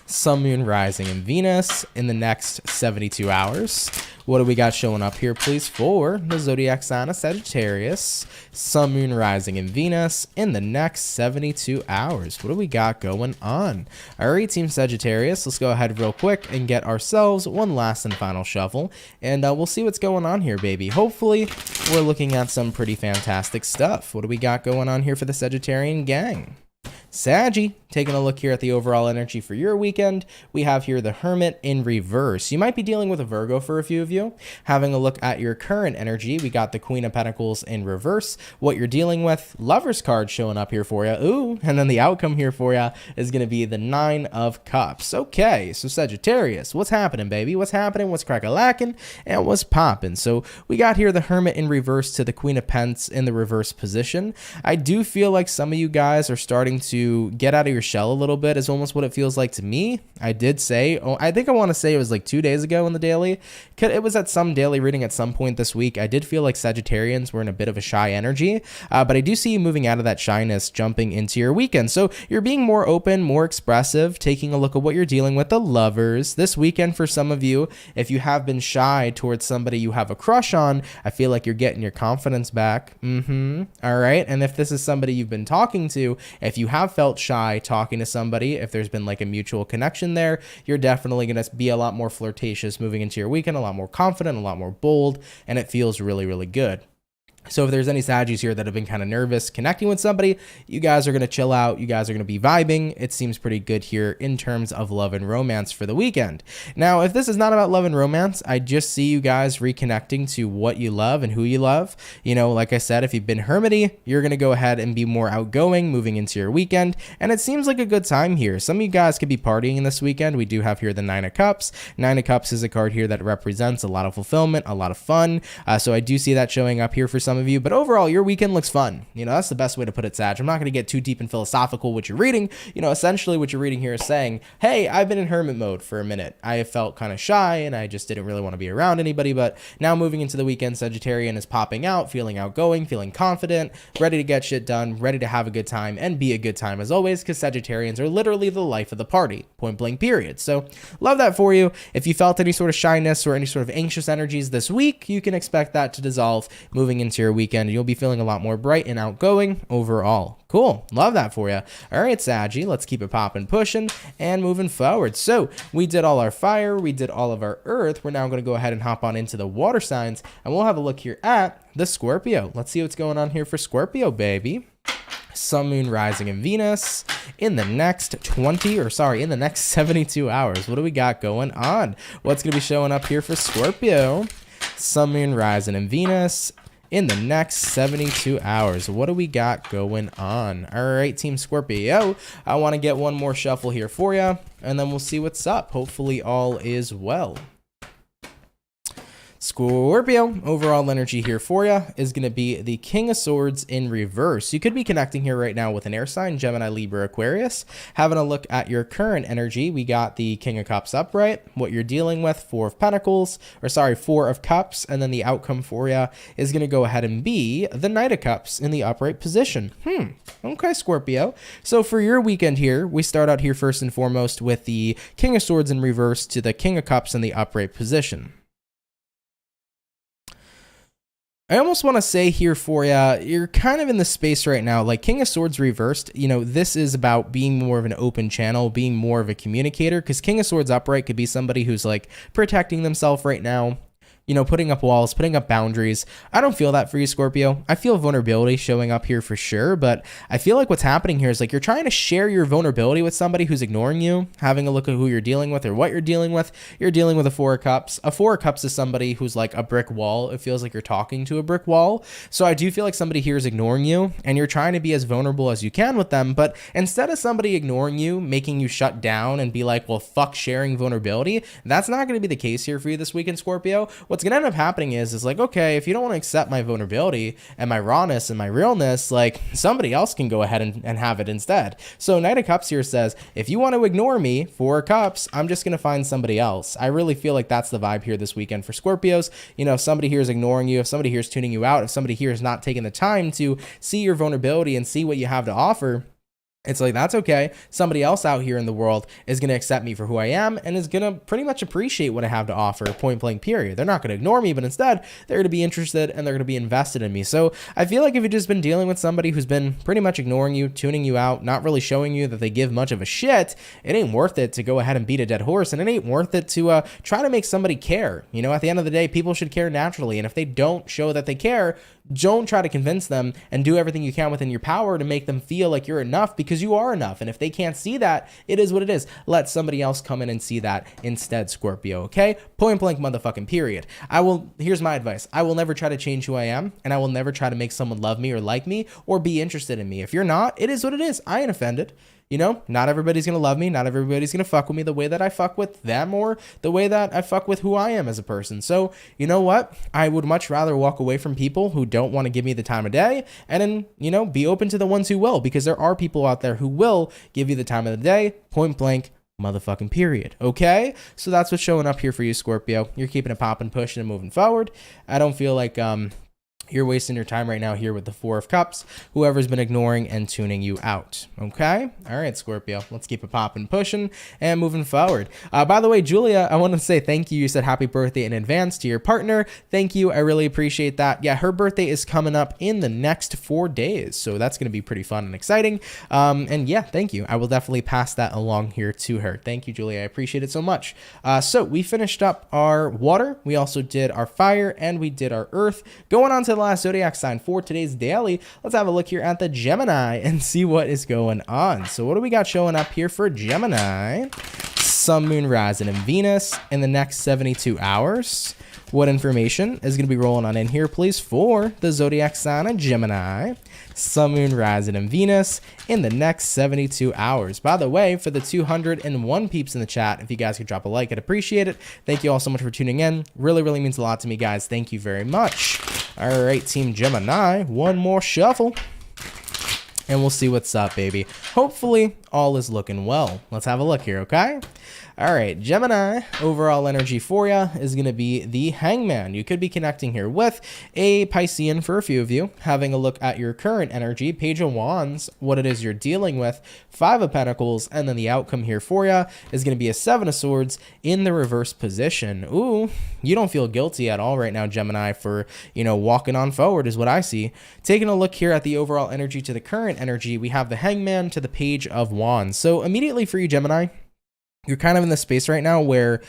Sun, Moon, Rising, and Venus in the next 72 hours. What do we got showing up here, please, for the zodiac sign of Sagittarius? Sun, Moon, Rising, and Venus in the next 72 hours. What do we got going on? All right, Team Sagittarius, let's go ahead real quick and get ourselves one last and final shuffle, and we'll see what's going on here, baby. Hopefully, we're looking at some pretty fantastic stuff. What do we got going on here for the Sagittarian gang? Saggy, taking a look here at the overall energy for your weekend, we have here the Hermit in reverse. You might be dealing with a Virgo for a few of you. Having a look at your current energy, we got the Queen of Pentacles in reverse. What you're dealing with, Lover's card showing up here for you. Ooh, and then the outcome here for you is going to be the Nine of Cups. Okay, so Sagittarius, what's happening, baby? What's happening? What's crack-a-lacking? And what's popping? So we got here the Hermit in reverse to the Queen of Pentacles in the reverse position. I do feel like some of you guys are starting to get out of your shell a little bit, is almost what it feels like to me. I did say, I think I want to say it was like 2 days ago in the daily. It was at some daily reading at some point this week. I did feel like Sagittarians were in a bit of a shy energy, but I do see you moving out of that shyness, jumping into your weekend. So you're being more open, more expressive, taking a look at what you're dealing with. The Lovers this weekend for some of you, if you have been shy towards somebody you have a crush on, I feel like you're getting your confidence back. All right. And if this is somebody you've been talking to, if you have felt shy talking to somebody, if there's been like a mutual connection there, you're definitely going to be a lot more flirtatious moving into your weekend, a lot more confident, a lot more bold, and it feels really, really good. So if there's any Saggies here that have been kind of nervous connecting with somebody, you guys are going to chill out. You guys are going to be vibing. It seems pretty good here in terms of love and romance for the weekend. Now, if this is not about love and romance, I just see you guys reconnecting to what you love and who you love. You know, like I said, if you've been hermity, you're going to go ahead and be more outgoing moving into your weekend. And it seems like a good time here. Some of you guys could be partying this weekend. We do have here the Nine of Cups. Nine of Cups is a card here that represents a lot of fulfillment, a lot of fun. So I do see that showing up here for some of you, but overall your weekend looks fun. You know, that's the best way to put it, Sag. I'm not going to get too deep and philosophical with your reading. You know, essentially what you're reading here is saying, hey, I've been in hermit mode for a minute. I have felt kind of shy and I just didn't really want to be around anybody, but now moving into the weekend, Sagittarian is popping out, feeling outgoing, feeling confident, ready to get shit done, ready to have a good time and be a good time as always, because Sagittarians are literally the life of the party, point blank period. So love that for you. If you felt any sort of shyness or any sort of anxious energies this week, you can expect that to dissolve moving into your weekend. You'll be feeling a lot more bright and outgoing overall. Cool. Love that for you. All right, Saggy, let's keep it popping, pushing, and moving forward. So we did all our fire. We did all of our earth. We're now going to go ahead and hop on into the water signs, and we'll have a look here at the Scorpio. Let's see what's going on here for Scorpio, baby. Sun, Moon, Rising, and Venus in the next 72 hours. What do we got going on? What's going to be showing up here for Scorpio? Sun, Moon, Rising, and Venus in the next 72 hours. What do we got going on? All right, Team Scorpio, I want to get one more shuffle here for you, and then we'll see what's up. Hopefully all is well. Scorpio, overall energy here for you is going to be the King of Swords in reverse. You could be connecting here right now with an air sign, Gemini, Libra, Aquarius. Having a look at your current energy, we got the King of Cups upright, what you're dealing with, Four of Cups, and then the outcome for you is going to go ahead and be the Knight of Cups in the upright position. Okay, Scorpio. So for your weekend here, we start out here first and foremost with the King of Swords in reverse to the King of Cups in the upright position. I almost want to say here for you, you're kind of in the space right now, like King of Swords reversed, you know, this is about being more of an open channel, being more of a communicator, because King of Swords upright could be somebody who's like protecting themselves right now, you know, putting up walls, putting up boundaries. I don't feel that for you, Scorpio. I feel vulnerability showing up here for sure, but I feel like what's happening here is like you're trying to share your vulnerability with somebody who's ignoring you, having a look at who you're dealing with or what you're dealing with. You're dealing with a Four of Cups. A Four of Cups is somebody who's like a brick wall. It feels like you're talking to a brick wall. So I do feel like somebody here is ignoring you and you're trying to be as vulnerable as you can with them, but instead of somebody ignoring you, making you shut down and be like, well, fuck sharing vulnerability, that's not going to be the case here for you this weekend, Scorpio. What's going to end up happening is like, okay, if you don't want to accept my vulnerability and my rawness and my realness, like somebody else can go ahead and have it instead. So Knight of Cups here says, if you want to ignore me, Four of Cups, I'm just going to find somebody else. I really feel like that's the vibe here this weekend for Scorpios. You know, if somebody here is ignoring you, if somebody here is tuning you out, if somebody here is not taking the time to see your vulnerability and see what you have to offer, it's like, that's okay. Somebody else out here in the world is going to accept me for who I am and is going to pretty much appreciate what I have to offer, point blank period. They're not going to ignore me, but instead they're going to be interested and they're going to be invested in me. So I feel like if you've just been dealing with somebody who's been pretty much ignoring you, tuning you out, not really showing you that they give much of a shit, it ain't worth it to go ahead and beat a dead horse, and it ain't worth it to try to make somebody care. You know, at the end of the day, people should care naturally. And if they don't show that they care, don't try to convince them, and do everything you can within your power to make them feel like you're enough, because you are enough. And if they can't see that, it is what it is. Let somebody else come in and see that instead, Scorpio, okay? Point blank motherfucking period. Here's my advice. I will never try to change who I am, and I will never try to make someone love me or like me or be interested in me. If you're not, it is what it is. I ain't offended. You know, not everybody's going to love me. Not everybody's going to fuck with me the way that I fuck with them or the way that I fuck with who I am as a person. So, you know what? I would much rather walk away from people who don't want to give me the time of day and then, you know, be open to the ones who will, because there are people out there who will give you the time of the day, point blank, motherfucking period. Okay? So that's what's showing up here for you, Scorpio. You're keeping it popping, pushing, and moving forward. I don't feel like, you're wasting your time right now here with the Four of Cups, whoever's been ignoring and tuning you out. Okay? All right, Scorpio. Let's keep it popping, pushing, and moving forward. By the way, Julia, I want to say thank you. You said happy birthday in advance to your partner. Thank you. I really appreciate that. Yeah, her birthday is coming up in the next 4 days, so that's going to be pretty fun and exciting. And yeah, thank you. I will definitely pass that along here to her. Thank you, Julia. I appreciate it so much. So we finished up our water. We also did our fire, and we did our earth. Going on to the last zodiac sign for today's daily, let's have a look here at the Gemini and see what is going on. So what do we got showing up here for Gemini? Sun, Moon, Rising, and Venus in the next 72 hours. What information is going to be rolling on in here, please, for the zodiac sign of Gemini? Sun, Moon, Rising, and Venus in the next 72 hours. By the way, for the 201 peeps in the chat, if you guys could drop a like, I'd appreciate it. Thank you all so much for tuning in. Really, really means a lot to me, guys. Thank you very much. All right, Team Gemini, one more shuffle, and we'll see what's up, baby. Hopefully, all is looking well. Let's have a look here, okay? All right, Gemini, overall energy for you is going to be the Hangman. You could be connecting here with a Piscean for a few of you, having a look at your current energy, Page of Wands, what it is you're dealing with, Five of Pentacles, and then the outcome here for you is going to be a Seven of Swords in the reverse position. Ooh, you don't feel guilty at all right now, Gemini, for, you know, walking on forward is what I see. Taking a look here at the overall energy to the current energy, we have the Hangman to the Page of Wands. So immediately for you, Gemini, you're kind of in the space right now where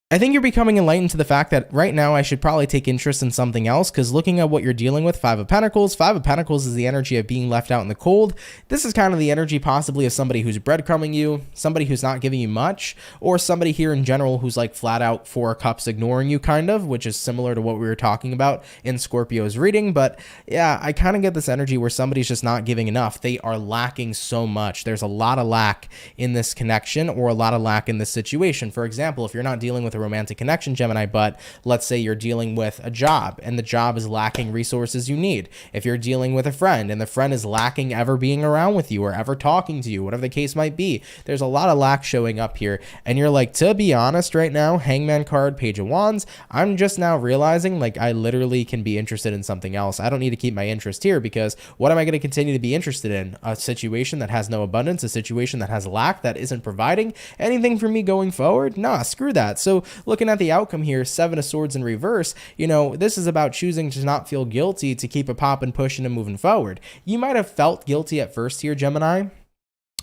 I think you're becoming enlightened to the fact that right now I should probably take interest in something else, because looking at what you're dealing with, Five of Pentacles is the energy of being left out in the cold. This is kind of the energy possibly of somebody who's breadcrumbing you, somebody who's not giving you much, or somebody here in general who's like flat out Four of Cups ignoring you, kind of, which is similar to what we were talking about in Scorpio's reading. But yeah, I kind of get this energy where somebody's just not giving enough. They are lacking so much. There's a lot of lack in this connection, or a lot of lack in this situation. For example, if you're not dealing with a romantic connection, Gemini, but let's say you're dealing with a job and the job is lacking resources you need. If you're dealing with a friend and the friend is lacking ever being around with you or ever talking to you, whatever the case might be, there's a lot of lack showing up here. And you're like, to be honest right now, Hangman card, Page of Wands, I'm just now realizing like I literally can be interested in something else. I don't need to keep my interest here, because what am I going to continue to be interested in? A situation that has no abundance, a situation that has lack, that isn't providing anything for me going forward? Nah, screw that. So looking at the outcome here, Seven of Swords in reverse, you know, this is about choosing to not feel guilty, to keep it popping, pushing, and moving forward. You might have felt guilty at first here, Gemini,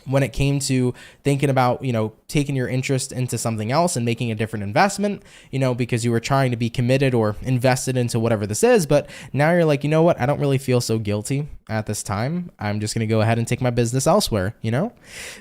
when it came to thinking about, you know, taking your interest into something else and making a different investment, you know, because you were trying to be committed or invested into whatever this is. But now you're like, you know what? I don't really feel so guilty at this time. I'm just going to go ahead and take my business elsewhere. You know,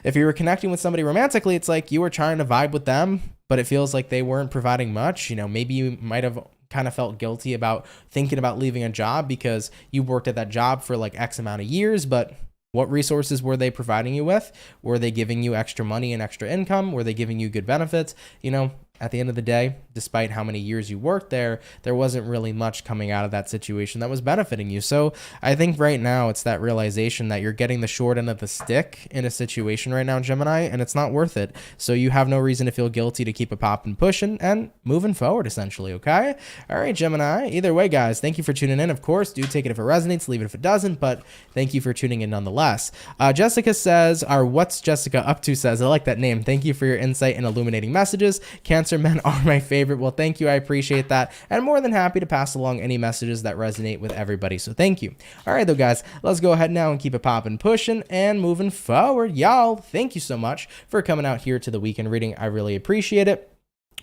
if you were connecting with somebody romantically, it's like you were trying to vibe with them, but it feels like they weren't providing much. You know, maybe you might have kind of felt guilty about thinking about leaving a job because you worked at that job for like X amount of years, but what resources were they providing you with? Were they giving you extra money and extra income? Were they giving you good benefits? You know, at the end of the day, despite how many years you worked there, there wasn't really much coming out of that situation that was benefiting you. So I think right now it's that realization that you're getting the short end of the stick in a situation right now, Gemini, and it's not worth it. So you have no reason to feel guilty, to keep it popping, pushing, and moving forward, essentially, okay? All right, Gemini. Either way, guys, thank you for tuning in. Of course, do take it if it resonates, leave it if it doesn't, but thank you for tuning in nonetheless. Jessica says, or what's Jessica up to says, I like that name. Thank you for your insight and illuminating messages. Cancer men are my favorite. Well, thank you. I appreciate that. And I'm more than happy to pass along any messages that resonate with everybody. So thank you. All right, though, guys, let's go ahead now and keep it popping, pushing, and moving forward. Y'all, thank you so much for coming out here to the weekend reading. I really appreciate it.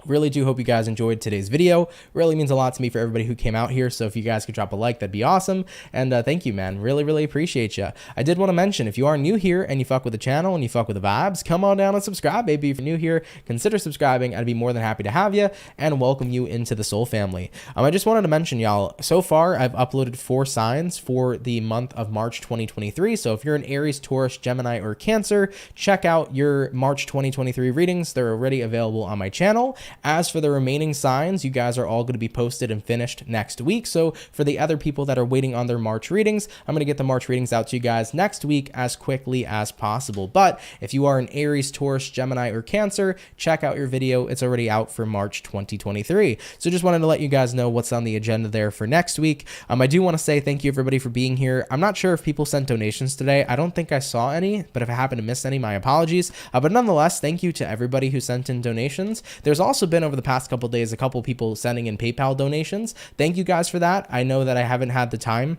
Really do hope you guys enjoyed today's video. Really means a lot to me for everybody who came out here. So if you guys could drop a like, that'd be awesome. And thank you, man. Really appreciate you. I did want to mention, if you are new here and you fuck with the channel and you fuck with the vibes, come on down and subscribe, baby. If you're new here, consider subscribing. I'd be more than happy to have you and welcome you into the soul family. I just wanted to mention, y'all, so far I've uploaded 4 signs for the month of March 2023. So if you're an Aries, Taurus, Gemini, or Cancer, check out your March 2023 readings. They're already available on my channel. As for the remaining signs, you guys are all going to be posted and finished next week. So for the other people that are waiting on their March readings, I'm going to get the March readings out to you guys next week as quickly as possible. But if you are an Aries, Taurus, Gemini, or Cancer, check out your video. It's already out for March 2023. So just wanted to let you guys know what's on the agenda there for next week. I do want to say thank you, everybody, for being here. I'm not sure if people sent donations today. I don't think I saw any, but if I happen to miss any, my apologies. But nonetheless, thank you to everybody who sent in donations. There's also been over the past couple days a couple people sending in PayPal donations. Thank you guys for that. I know that I haven't had the time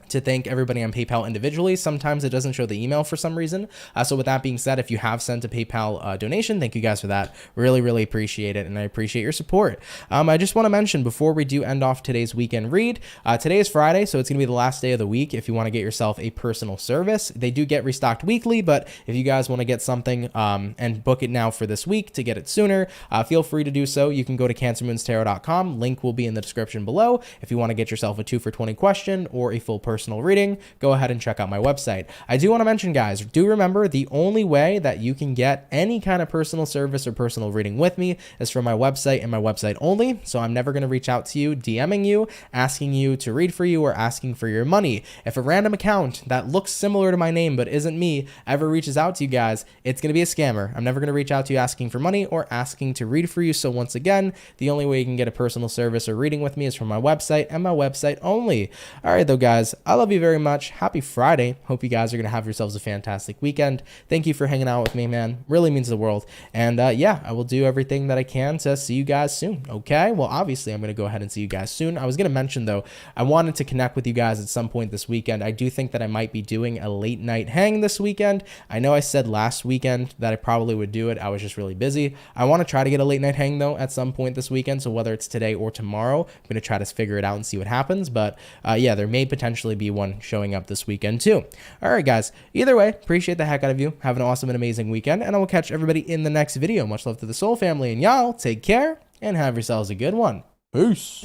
to thank everybody on PayPal individually. Sometimes it doesn't show the email for some reason. So with that being said, if you have sent a PayPal donation, thank you guys for that. Really appreciate it, and I appreciate your support. I just want to mention before we do end off today's weekend read, today is Friday, so it's going to be the last day of the week. If you want to get yourself a personal service, they do get restocked weekly, but if you guys want to get something and book it now for this week to get it sooner, feel free to do so. You can go to CancerMoonsTarot.com. Link will be in the description below. If you want to get yourself a 2 for 20 question or a full personal reading, go ahead and check out my website. I do want to mention, guys, do remember the only way that you can get any kind of personal service or personal reading with me is from my website and my website only. So I'm never going to reach out to you, DMing you, asking you to read for you or asking for your money. If a random account that looks similar to my name but isn't me ever reaches out to you guys, it's going to be a scammer. I'm never going to reach out to you asking for money or asking to read for you. So once again, the only way you can get a personal service or reading with me is from my website and my website only. All right, though, guys, I love you very much. Happy Friday. Hope you guys are going to have yourselves a fantastic weekend. Thank you for hanging out with me, man. Really means the world. And yeah, I will do everything that I can to see you guys soon. Okay. Well, obviously I'm going to go ahead and see you guys soon. I was going to mention though, I wanted to connect with you guys at some point this weekend. I do think that I might be doing a late night hang this weekend. I know I said last weekend that I probably would do it. I was just really busy. I want to try to get a late night hang though at some point this weekend. So whether it's today or tomorrow, I'm going to try to figure it out and see what happens. But yeah, there may potentially be one showing up this weekend too. All right, guys. Either way, appreciate the heck out of you. Have an awesome and amazing weekend, and I will catch everybody in the next video. Much love to the soul family, and y'all take care and have yourselves a good one. Peace.